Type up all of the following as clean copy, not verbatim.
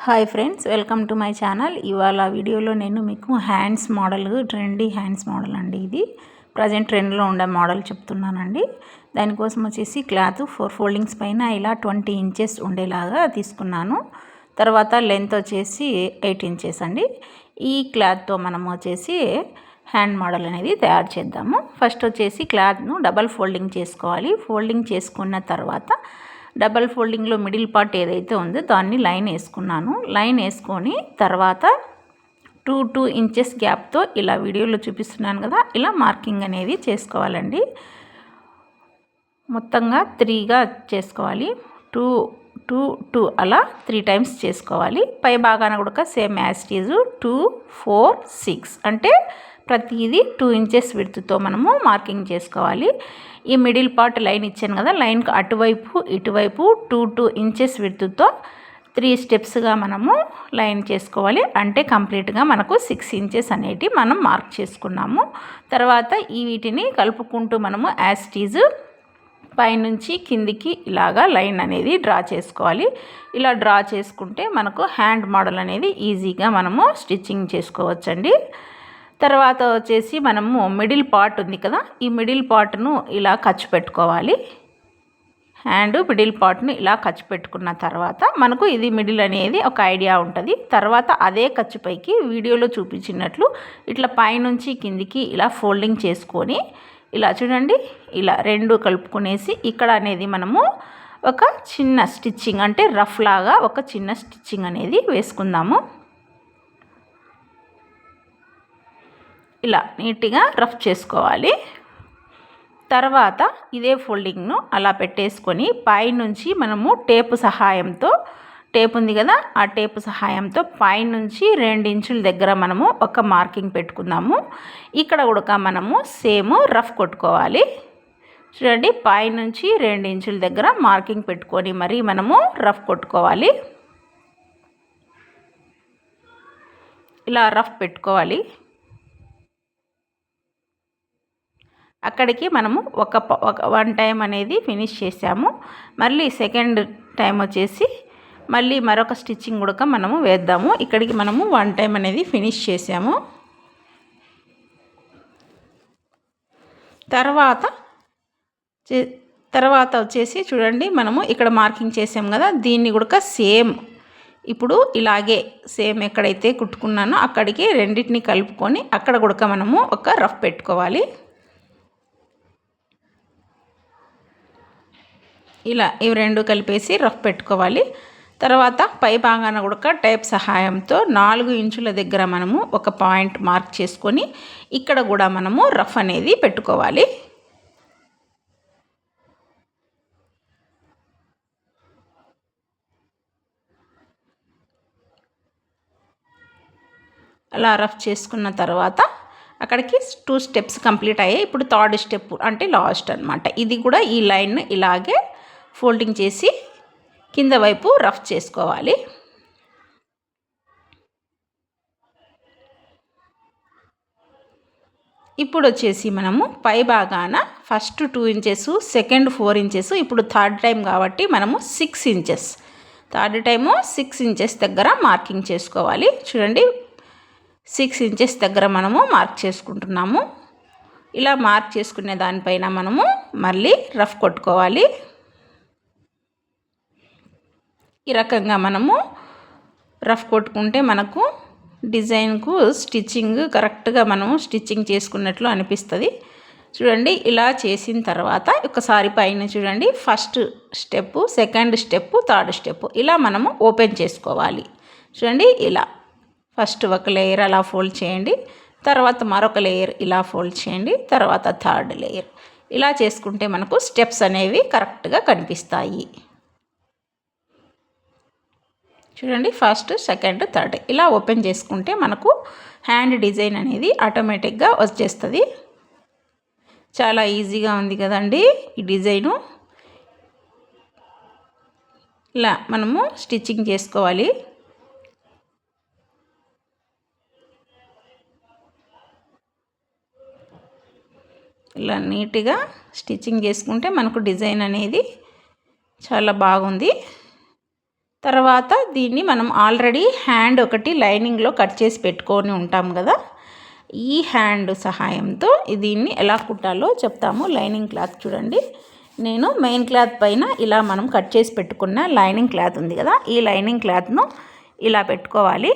Hi friends, welcome to my channel. ఇవాళ వీడియోలో నేను మీకు hands model, trendy hands model అండి. ఇది ప్రజెంట్ ట్రెండ్లో ఉండే మోడల్ చెప్తున్నానండి. దానికోసం వచ్చేసి క్లాత్ 4 ఫోల్డింగ్స్ పైన ఇలా 20 ఇంచెస్ ఉండేలాగా తీసుకున్నాను. తర్వాత లెంత్ వచ్చేసి 8 ఇంచెస్ అండి. ఈ క్లాత్తో మనం వచ్చేసి హ్యాండ్ మోడల్ అనేది తయారు చేద్దాము. ఫస్ట్ వచ్చేసి క్లాత్ను డబల్ ఫోల్డింగ్ చేసుకోవాలి. ఫోల్డింగ్ చేసుకున్న తర్వాత డబల్ ఫోల్డింగ్లో మిడిల్ పార్ట్ ఏదైతే ఉందో దాన్ని లైన్ వేసుకున్నాను. లైన్ వేసుకొని తర్వాత 2 ఇంచెస్ గ్యాప్తో ఇలా వీడియోలో చూపిస్తున్నాను కదా, ఇలా మార్కింగ్ అనేది చేసుకోవాలండి. మొత్తంగా 3గా చేసుకోవాలి. 2 2 2 అలా 3 టైమ్స్ చేసుకోవాలి. పై భాగాన కూడా సేమ్ యాజ్ ఇట్ ఈజ్ 2 4 6 అంటే ప్రతిదీ 2 ఇంచెస్ విడ్త్తో మనము మార్కింగ్ చేసుకోవాలి. ఈ మిడిల్ పార్ట్ లైన్ ఇచ్చాను కదా, లైన్కి అటువైపు ఇటువైపు 2 ఇంచెస్ విడ్త్తో 3 స్టెప్స్గా మనము లైన్ చేసుకోవాలి. అంటే కంప్లీట్గా మనకు 6 ఇంచెస్ అనేటి మనం మార్క్ చేసుకున్నాము. తర్వాత ఈ వీటిని కలుపుకుంటూ మనము యాజ్ ఇట్ ఈజ్ పైనుంచి కిందికి ఇలాగా లైన్ అనేది డ్రా చేసుకోవాలి. ఇలా డ్రా చేసుకుంటే మనకు హ్యాండ్ మోడల్ అనేది ఈజీగా మనము స్టిచ్చింగ్ చేసుకోవచ్చండి. తర్వాత వచ్చేసి మనము మిడిల్ పార్ట్ ఉంది కదా, ఈ మిడిల్ పార్ట్ను ఇలా ఖర్చు పెట్టుకోవాలి. హ్యాండ్ మిడిల్ పార్ట్ను ఇలా ఖర్చు పెట్టుకున్న తర్వాత మనకు ఇది మిడిల్ అనేది ఒక ఐడియా ఉంటుంది. తర్వాత అదే ఖర్చుపైకి వీడియోలో చూపించినట్లు ఇట్లా పైనుంచి కిందికి ఇలా ఫోల్డింగ్ చేసుకొని ఇలా చూడండి, ఇలా 2 కలుపుకునేసి ఇక్కడ అనేది మనము ఒక చిన్న స్టిచ్చింగ్ అంటే రఫ్ లాగా ఒక చిన్న స్టిచ్చింగ్ అనేది వేసుకుందాము. ఇలా నీట్గా రఫ్ చేసుకోవాలి. తర్వాత ఇదే ఫోల్డింగ్ను అలా పెట్టేసుకొని పైనుంచి మనము టేపు సహాయంతో, టేప్ ఉంది కదా, ఆ టేపు సహాయంతో పైనుంచి 2 ఇంచుల దగ్గర మనము ఒక మార్కింగ్ పెట్టుకుందాము. ఇక్కడ కూడా మనము సేమ్ రఫ్ కొట్టుకోవాలి. చూడండి, పైనుంచి 2 ఇంచుల దగ్గర మార్కింగ్ పెట్టుకొని మరి మనము రఫ్ కొట్టుకోవాలి. ఇలా రఫ్ పెట్టుకోవాలి. అక్కడికి మనము ఒక 1 టైం అనేది ఫినిష్ చేసాము. మళ్ళీ సెకండ్ టైం వచ్చేసి మళ్ళీ మరొక స్టిచ్చింగ్ కూడా మనము వేద్దాము. ఇక్కడికి మనము 1 టైం అనేది ఫినిష్ చేసాము. తర్వాత వచ్చేసి చూడండి, మనము ఇక్కడ మార్కింగ్ చేసాం కదా, దీన్ని కూడా సేమ్ ఇప్పుడు ఇలాగే సేమ్ ఎక్కడైతే కుట్టుకున్నానో అక్కడికి రెండింటిని కలుపుకొని అక్కడ కూడా మనము ఒక రఫ్ పెట్టుకోవాలి. ఇలా ఇవి 2 కలిపేసి రఫ్ పెట్టుకోవాలి. తర్వాత పై భాగాన కూడా టేప్ సహాయంతో 4 ఇంచుల దగ్గర మనము ఒక పాయింట్ మార్క్ చేసుకొని ఇక్కడ కూడా మనము రఫ్ అనేది పెట్టుకోవాలి. అలా రఫ్ చేసుకున్న తర్వాత అక్కడికి 2 స్టెప్స్ కంప్లీట్ అయ్యాయి. ఇప్పుడు 3rd స్టెప్ అంటే లాస్ట్ అనమాట. ఇది కూడా ఈ లైన్ ఇలాగే ఫోల్డింగ్ చేసి కింద వైపు రఫ్ చేసుకోవాలి. ఇప్పుడు వచ్చేసి మనము పై భాగాన ఫస్ట్ 2 ఇంచెస్, సెకండ్ 4 ఇంచెస్, ఇప్పుడు 3rd టైం కాబట్టి మనము 6 ఇంచెస్, 3rd టైము 6 ఇంచెస్ దగ్గర మార్కింగ్ చేసుకోవాలి. చూడండి, 6 ఇంచెస్ దగ్గర మనము మార్క్ చేసుకుంటున్నాము. ఇలా మార్క్ చేసుకునే దానిపైన మనము మళ్ళీ రఫ్ కొట్టుకోవాలి. ఈ రకంగా మనము రఫ్ కొట్టుకుంటే మనకు డిజైన్కు స్టిచ్చింగ్ కరెక్ట్గా మనము స్టిచ్చింగ్ చేసుకున్నట్లు అనిపిస్తుంది. చూడండి, ఇలా చేసిన తర్వాత ఒకసారి పైన చూడండి, first step, second step, 3rd step ఇలా మనము ఓపెన్ చేసుకోవాలి. చూడండి, ఇలా ఫస్ట్ ఒక లేయర్ అలా ఫోల్డ్ చేయండి, తర్వాత మరొక లేయర్ ఇలా ఫోల్డ్ చేయండి, తర్వాత 3rd లేయర్. ఇలా చేసుకుంటే మనకు స్టెప్స్ అనేవి కరెక్ట్గా కనిపిస్తాయి. చూడండి, ఫస్ట్, సెకండ్, 3rd ఇలా ఓపెన్ చేసుకుంటే మనకు హ్యాండ్ డిజైన్ అనేది ఆటోమేటిక్గా వచ్చేస్తుంది. చాలా ఈజీగా ఉంది కదండి ఈ డిజైను. ఇలా మనము స్టిచ్చింగ్ చేసుకోవాలి. ఇలా నీట్గా స్టిచ్చింగ్ చేసుకుంటే మనకు డిజైన్ అనేది చాలా బాగుంది. తర్వాత దీన్ని మనం ఆల్రెడీ హ్యాండ్ ఒకటి లైనింగ్లో కట్ చేసి పెట్టుకొని ఉంటాం కదా, ఈ హ్యాండ్ సహాయంతో దీన్ని ఎలా కుట్టాలో చెప్తాము. లైనింగ్ క్లాత్ చూడండి, నేను మెయిన్ క్లాత్ పైన ఇలా మనం కట్ చేసి పెట్టుకున్న లైనింగ్ క్లాత్ ఉంది కదా, ఈ లైనింగ్ క్లాత్ను ఇలా పెట్టుకోవాలి.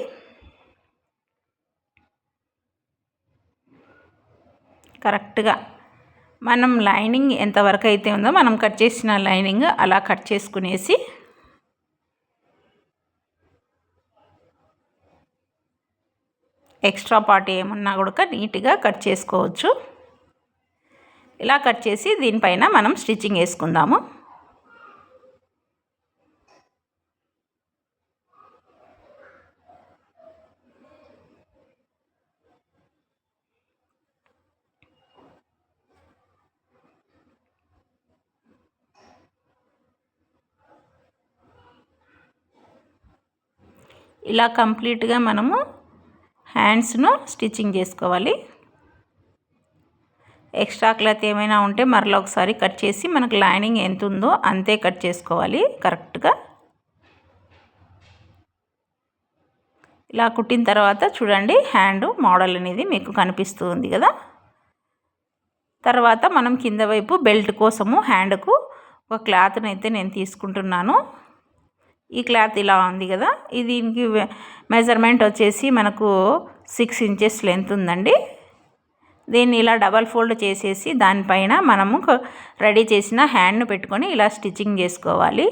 కరెక్ట్గా మనం లైనింగ్ ఎంతవరకు అయితే ఉందో మనం కట్ చేసిన లైనింగ్ అలా కట్ చేసుకునేసి ఎక్స్ట్రా పార్ట్ ఏమన్నా కూడా నీట్గా కట్ చేసుకోవచ్చు. ఇలా కట్ చేసి దీనిపైన మనం స్టిచ్చింగ్ వేసుకుందాము. ఇలా కంప్లీట్గా మనము హ్యాండ్స్ను స్టిచ్చింగ్ చేసుకోవాలి. ఎక్స్ట్రా క్లాత్ ఏమైనా ఉంటే మరలా ఒకసారి కట్ చేసి మనకు లైనింగ్ ఎంత ఉందో అంతే కట్ చేసుకోవాలి కరెక్ట్గా. ఇలా కుట్టిన తర్వాత చూడండి హ్యాండ్ మోడల్ అనేది మీకు కనిపిస్తూ ఉంది కదా. తర్వాత మనం కింద వైపు బెల్ట్ కోసము హ్యాండ్కు ఒక క్లాత్ని అయితే నేను తీసుకుంటున్నాను. ఈ క్లాత్ ఇలా ఉంది కదా, దీనికి మెజర్మెంట్ వచ్చేసి మనకు 6 ఇంచెస్ లెంత్ ఉందండి. దీన్ని ఇలా డబల్ ఫోల్డ్ చేసేసి దానిపైన మనము రెడీ చేసిన హ్యాండ్ను పెట్టుకొని ఇలా స్టిచ్చింగ్ చేసుకోవాలి.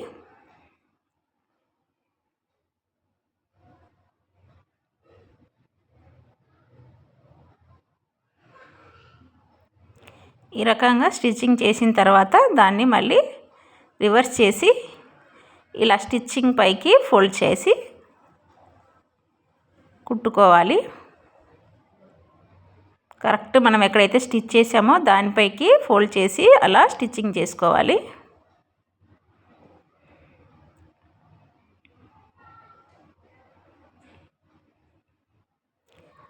ఈ రకంగా స్టిచ్చింగ్ చేసిన తర్వాత దాన్ని మళ్ళీ రివర్స్ చేసి ఇలా స్టిచ్చింగ్ పైకి ఫోల్డ్ చేసి కుట్టుకోవాలి. కరెక్ట్ మనం ఎక్కడైతే స్టిచ్ చేసామో దానిపైకి ఫోల్డ్ చేసి అలా స్టిచ్చింగ్ చేసుకోవాలి.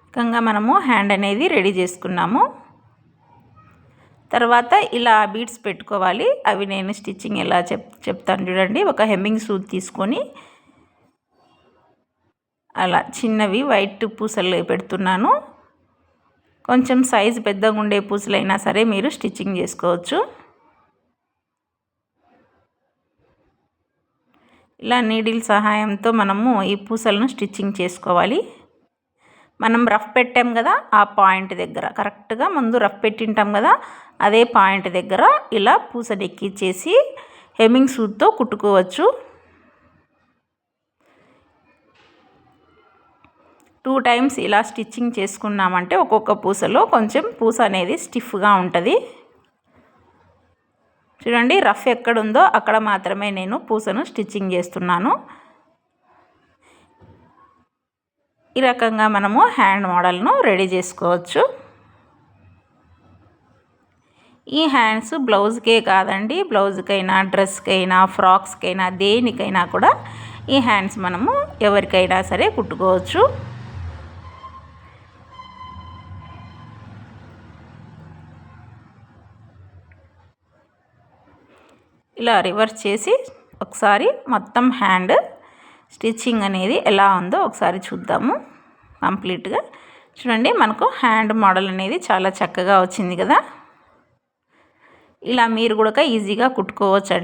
రకంగా మనము హ్యాండ్ అనేది రెడీ చేసుకున్నాము. తర్వాత ఇలా బీడ్స్ పెట్టుకోవాలి. అవి నేను స్టిచ్చింగ్ ఎలా చెప్తాను చూడండి. ఒక హెమ్మింగ్ సూది తీసుకొని అలా చిన్నవి వైట్ పూసలు పెడుతున్నాను. కొంచెం సైజు పెద్దగా ఉండే పూసలైనా సరే మీరు స్టిచ్చింగ్ చేసుకోవచ్చు. ఇలా నీడిల్ సహాయంతో మనము ఈ పూసలను స్టిచ్చింగ్ చేసుకోవాలి. మనం రఫ్ పెట్టాం కదా, ఆ పాయింట్ దగ్గర కరెక్ట్గా ముందు రఫ్ పెట్టింటాం కదా, అదే పాయింట్ దగ్గర ఇలా పూసని ఎక్కించేసి హెమ్మింగ్ సూదితో కుట్టుకోవచ్చు. 2 టైమ్స్ ఇలా స్టిచ్చింగ్ చేసుకున్నామంటే ఒక్కొక్క పూసలో కొంచెం పూస అనేది స్టిఫ్గా ఉంటుంది. చూడండి, రఫ్ ఎక్కడుందో అక్కడ మాత్రమే నేను పూసను స్టిచ్చింగ్ చేస్తున్నాను. ఈ రకంగా మనము హ్యాండ్ మోడల్ను రెడీ చేసుకోవచ్చు. ఈ హ్యాండ్స్ బ్లౌజ్కే కాదండి, బ్లౌజ్కైనా డ్రెస్కైనా ఫ్రాక్స్కైనా దేనికైనా కూడా ఈ హ్యాండ్స్ మనము ఎవరికైనా సరే కుట్టుకోవచ్చు. ఇలా రివర్స్ చేసి ఒకసారి మొత్తం హ్యాండ్ స్టిచ్చింగ్ అనేది ఎలా ఉందో ఒకసారి చూద్దాము కంప్లీట్గా. చూడండి, మనకు హ్యాండ్ మోడల్ అనేది చాలా చక్కగా వచ్చింది కదా. ఇలా మీరు కూడా ఈజీగా కుట్టుకోవచ్చండి.